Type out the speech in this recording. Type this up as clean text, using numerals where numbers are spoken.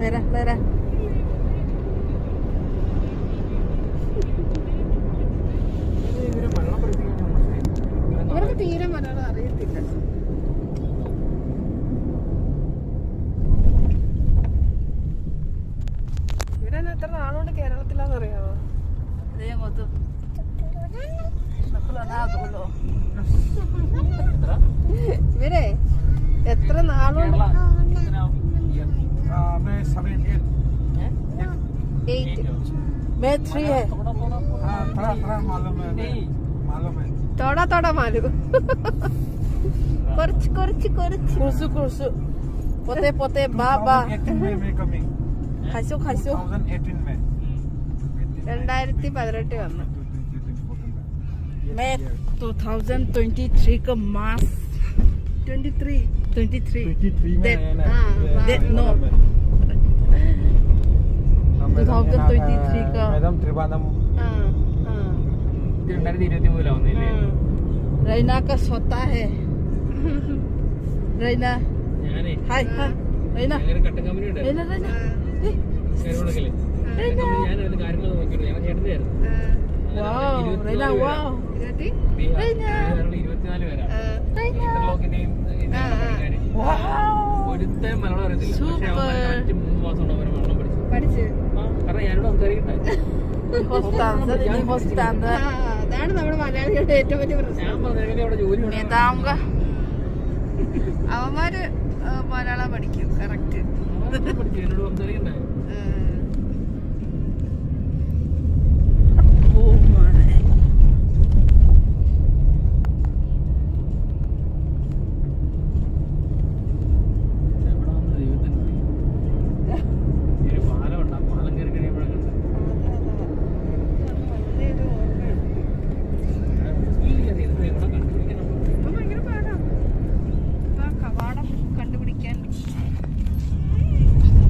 Lera, lera. ഇവർക്ക് തീരെ മലയാളം അറിയത്തില്ല. ഇവിടെ എത്ര നാളുകൊണ്ട് കേരളത്തിലാന്ന് അറിയാമോ? ഇവരെ എത്ര നാളുകൊണ്ട് തോടാ തോടാ മാലു കുറച്ച് കുറച്ച് കുറച്ച് കുറിച്ചു കുറിച്ചു പോത്തെ പോത്തെ ബാബാ ഹസു ഹസു 2018 വന്നു. मैं 2023 का मार्च 23 में no 2023 का मैडम त्रिवानम रैना का सोता है. रैना हाय हाय Raina Raina Raina wow Rena wow Rena അതാണ് നമ്മുടെ മലയാളികളുടെ ഏറ്റവും വലിയ പ്രശ്നം. അവന്മാര് മലയാളം പഠിക്കും കറക്റ്റ്.